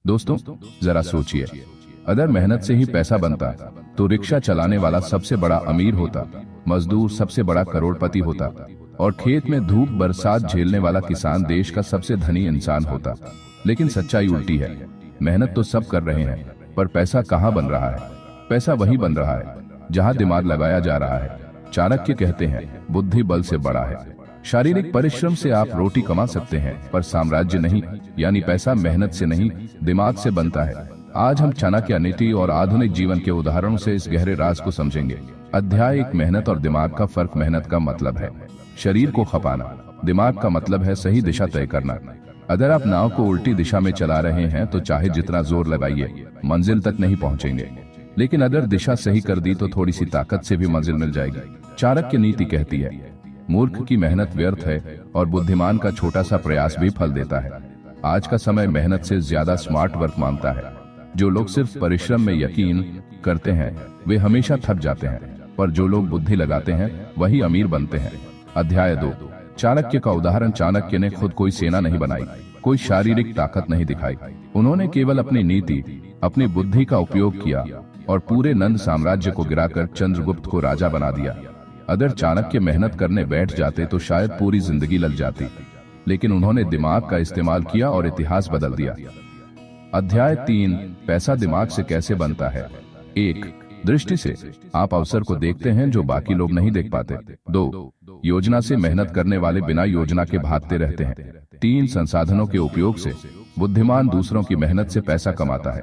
दोस्तों, जरा सोचिए, अगर मेहनत से ही पैसा बनता तो रिक्शा चलाने वाला सबसे बड़ा अमीर होता, मजदूर सबसे बड़ा करोड़पति होता और खेत में धूप बरसात झेलने वाला किसान देश का सबसे धनी इंसान होता। लेकिन सच्चाई उल्टी है। मेहनत तो सब कर रहे हैं, पर पैसा कहाँ बन रहा है? पैसा वही बन रहा है जहाँ दिमाग लगाया जा रहा है। चाणक्य कहते हैं, बुद्धि बल से बड़ा है। शारीरिक परिश्रम से आप रोटी कमा सकते हैं, पर साम्राज्य नहीं, यानी पैसा मेहनत से नहीं, दिमाग से बनता है। आज हम चाणक्य नीति और आधुनिक जीवन के उदाहरणों से इस गहरे राज को समझेंगे। अध्याय 1, मेहनत और दिमाग का फर्क। मेहनत का मतलब है शरीर को खपाना, दिमाग का मतलब है सही दिशा तय करना। अगर आप नाव को उल्टी दिशा में चला रहे हैं तो चाहे जितना जोर लगाइए, मंजिल तक नहीं पहुंचेंगे। लेकिन अगर दिशा सही कर दी तो थोड़ी सी ताकत से भी मंजिल मिल जाएगी। चाणक्य नीति कहती है, मूर्ख की मेहनत व्यर्थ है और बुद्धिमान का छोटा सा प्रयास भी फल देता है। आज का समय मेहनत से ज्यादा स्मार्ट वर्क मांगता है। जो लोग सिर्फ परिश्रम में यकीन करते हैं वे हमेशा थक जाते हैं, पर जो लोग बुद्धि लगाते हैं वही अमीर बनते हैं। अध्याय 2, चाणक्य का उदाहरण। चाणक्य ने खुद कोई सेना नहीं बनाई, कोई शारीरिक ताकत नहीं दिखाई। उन्होंने केवल अपनी नीति, अपनी बुद्धि का उपयोग किया और पूरे नंद साम्राज्य को गिराकर चंद्रगुप्त को राजा बना दिया। अगर चाणक्य मेहनत करने बैठ जाते तो शायद पूरी जिंदगी लग जाती, लेकिन उन्होंने दिमाग का इस्तेमाल किया और इतिहास बदल दिया। अध्याय 3, पैसा दिमाग से कैसे बनता है। 1, दृष्टि से। आप अवसर को देखते हैं जो बाकी लोग नहीं देख पाते। 2, योजना से। मेहनत करने वाले बिना योजना के भागते रहते हैं। 3, संसाधनों के उपयोग से। बुद्धिमान दूसरों की मेहनत से पैसा कमाता है।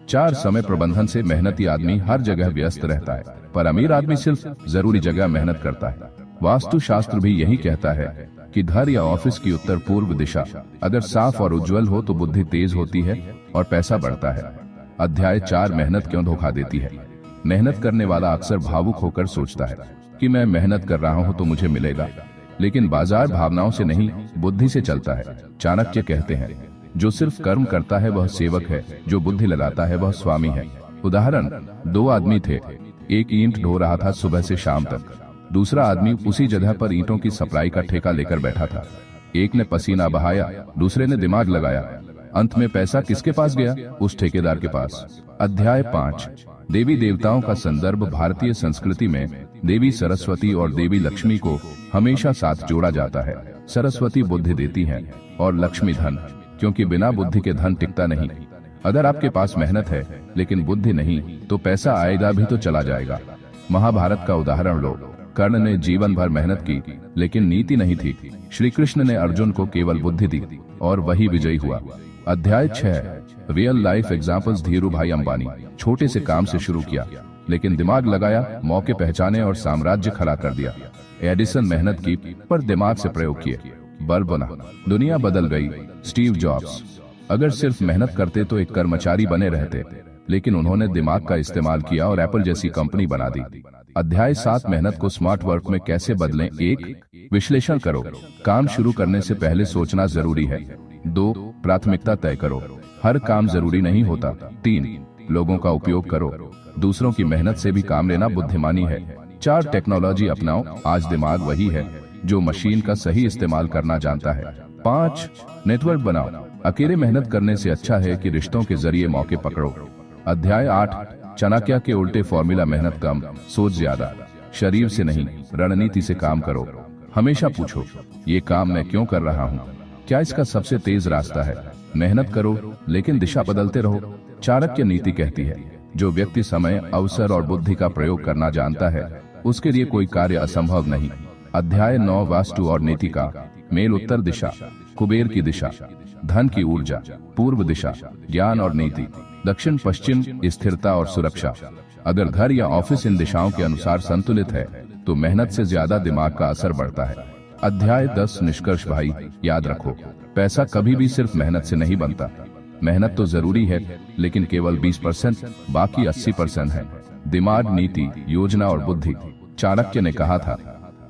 4, समय प्रबंधन से। मेहनती आदमी हर जगह व्यस्त रहता है, पर अमीर आदमी सिर्फ जरूरी जगह मेहनत करता है। वास्तुशास्त्र भी यही कहता है कि घर या ऑफिस की उत्तर पूर्व दिशा अगर साफ और उज्जवल हो तो बुद्धि तेज होती है और पैसा बढ़ता है। अध्याय 4, मेहनत क्यों धोखा देती है। मेहनत करने वाला अक्सर भावुक होकर सोचता है कि मैं मेहनत कर रहा हूं तो मुझे मिलेगा, लेकिन बाजार भावनाओं से नहीं, बुद्धि से चलता है। चाणक्य कहते हैं, जो सिर्फ कर्म करता है वह सेवक है, जो बुद्धि लगाता है वह स्वामी है। उदाहरण, 2 आदमी थे। एक ईंट ढो रहा था सुबह से शाम तक, दूसरा आदमी उसी जगह पर ईंटों की सप्लाई का ठेका लेकर बैठा था। एक ने पसीना बहाया, दूसरे ने दिमाग लगाया। अंत में पैसा किसके पास गया? उस ठेकेदार के पास। अध्याय 5, देवी देवताओं का संदर्भ। भारतीय संस्कृति में देवी सरस्वती और देवी लक्ष्मी को हमेशा साथ जोड़ा जाता है। सरस्वती बुद्धि देती हैं और लक्ष्मी धन, क्योंकि बिना बुद्धि के धन टिकता नहीं। अगर आपके पास मेहनत है लेकिन बुद्धि नहीं तो पैसा आएगा भी तो चला जाएगा। महाभारत का उदाहरण लो। कर्ण ने जीवन भर मेहनत की, लेकिन नीति नहीं थी। श्री कृष्ण ने अर्जुन को केवल बुद्धि दी और वही विजयी हुआ। अध्याय 6, रियल लाइफ एग्जाम्पल्स। धीरू भाई अंबानी छोटे से काम से शुरू किया, लेकिन दिमाग लगाया, मौके पहचाने और साम्राज्य खड़ा कर दिया। एडिसन मेहनत की पर दिमाग से प्रयोग किए, बल्ब बना, दुनिया बदल गई। स्टीव जॉब्स अगर सिर्फ मेहनत करते तो एक कर्मचारी बने रहते, लेकिन उन्होंने दिमाग का इस्तेमाल किया और एप्पल जैसी कंपनी बना दी। अध्याय 7, मेहनत को स्मार्ट वर्क में कैसे बदलें। 1, विश्लेषण करो। काम शुरू करने से पहले सोचना जरूरी है। 2, प्राथमिकता तय करो। हर काम जरूरी नहीं होता। 3, लोगों का उपयोग करो। दूसरों की मेहनत से भी काम लेना बुद्धिमानी है। 4, टेक्नोलॉजी अपनाओ। आज दिमाग वही है जो मशीन का सही इस्तेमाल करना जानता है। 5, नेटवर्क बनाओ। अकेले मेहनत करने से अच्छा है कि रिश्तों के जरिए मौके पकड़ो। अध्याय 8, चाणक्य के उल्टे फॉर्मूला। मेहनत कम, सोच ज्यादा। शरीर से नहीं, रणनीति से काम करो। हमेशा पूछो, ये काम मैं क्यों कर रहा हूँ? क्या इसका सबसे तेज रास्ता है? मेहनत करो, लेकिन दिशा बदलते रहो। चाणक्य नीति कहती है, जो व्यक्ति समय, अवसर और बुद्धि का प्रयोग करना जानता है उसके लिए कोई कार्य असंभव नहीं। अध्याय 9, वास्तु और नीति का मेल। उत्तर दिशा कुबेर की दिशा, धन की ऊर्जा। पूर्व दिशा ज्ञान और नीति। दक्षिण पश्चिम स्थिरता और सुरक्षा। अगर घर या ऑफिस इन दिशाओं के अनुसार संतुलित है तो मेहनत से ज्यादा दिमाग का असर बढ़ता है। अध्याय 10, निष्कर्ष। भाई याद रखो, पैसा कभी भी सिर्फ मेहनत से नहीं बनता। मेहनत तो जरूरी है, लेकिन केवल 20%, बाकी 80% है दिमाग, नीति, योजना और बुद्धि। चाणक्य ने कहा था,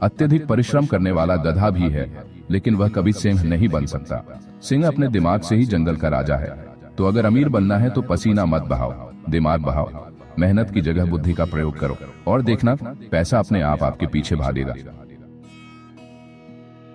अत्यधिक परिश्रम करने वाला गधा भी है, लेकिन वह कभी सिंह नहीं बन सकता। सिंह अपने दिमाग से ही जंगल का राजा है। तो अगर अमीर बनना है तो पसीना मत बहाओ, दिमाग बहाओ। मेहनत की जगह बुद्धि का प्रयोग करो और देखना पैसा अपने आप आपके पीछे भागेगा।